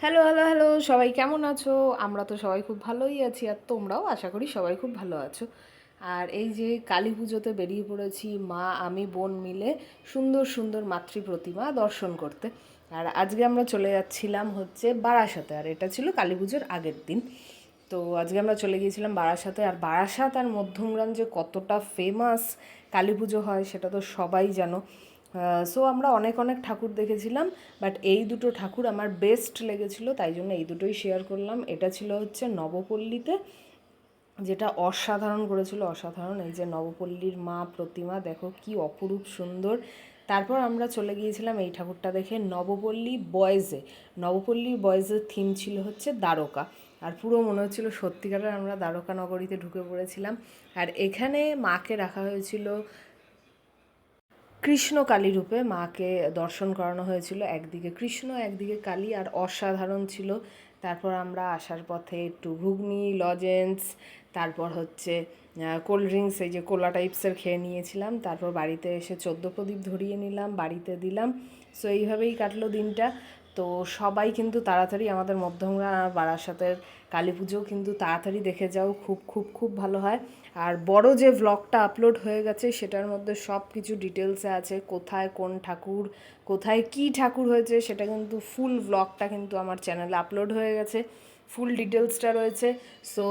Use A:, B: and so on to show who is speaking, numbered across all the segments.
A: Hello, hello, hello! সবাই কেমন আছো? আমরা তো সবাই খুব ভালোই আছি, আর তোমরাও আশা করি সবাই খুব ভালো আছো। আর এই যে কালী পুজোতে বেরিয়ে পড়েছি মা, আমি, বোন মিলে সুন্দর সুন্দর মাতৃ প্রতিমা দর্শন করতে। আর আজকে আমরা চলে যাচ্ছিলাম হচ্ছে বারাসাতে, আর এটা ছিল কালী পুজোর আগের দিন। তো আজকে আমরা চলে গিয়েছিলাম বারাসাতে, আর বারাসাত আর মধ্যমগ্রাম যে কতটা ফেমাস কালী পুজো হয় সেটা তো সবাই জানো। সো আমরা অনেক অনেক ঠাকুর দেখেছিলাম, বাট এই দুটো ঠাকুর আমার বেস্ট লেগেছিল, তাই জন্য এই দুটোই শেয়ার করলাম। এটা ছিল হচ্ছে নবপল্লীতে, যেটা অসাধারণ করেছিল, অসাধারণ। এই যে নবপল্লীর মা প্রতিমা দেখো কি অপরূপ সুন্দর। তারপর আমরা চলে গিয়েছিলাম এই ঠাকুরটা দেখে নবপল্লী বয়েজে। নবপল্লী বয়েজের থিম ছিল হচ্ছে দ্বারকা, আর পুরো মনে হচ্ছিল সত্যিকারের আমরা দ্বারকা নগরীতে ঢুকে পড়েছিলাম। আর এখানে মাকে রাখা হয়েছিল কৃষ্ণ কালী রূপে, মাকে দর্শন করানো হয়েছিল, একদিকে কৃষ্ণ একদিকে কালী, আর অসাধারণ ছিল। তারপর আমরা আসার পথে একটু ঘুগনি, লজেন্স, তারপর হচ্ছে কোল্ড ড্রিঙ্কস, এই যে কোলা টাইপসের খেয়ে নিয়েছিলাম। তারপর বাড়িতে এসে 14 প্রদীপ ধরিয়ে নিলাম, বাড়িতে দিলাম। সো এইভাবেই কাটলো দিনটা। তো সবাই কিন্তু তাড়াতাড়ি আমাদের মধ্যমগ্রাম আর বারাসাতের কালী পুজোও কিন্তু তাড়াতাড়ি দেখে যাও, খুব খুব খুব ভালো হয়। আর বড় যে ভ্লগটা আপলোড হয়ে গেছে সেটার মধ্যে সব কিছু ডিটেলসে আছে, কোথায় কোন ঠাকুর, কোথায় কি ঠাকুর হয়েছে, সেটা কিন্তু ফুল ভ্লগটা কিন্তু আমার চ্যানেলে আপলোড হয়ে গেছে, ফুল ডিটেলসটা রয়েছে। সো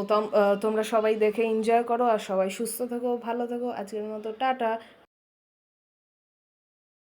A: তোমরা সবাই দেখে এনজয় করো, আর সবাই সুস্থ থেকো, ভালো থেকো। আজকের মতো টাটা।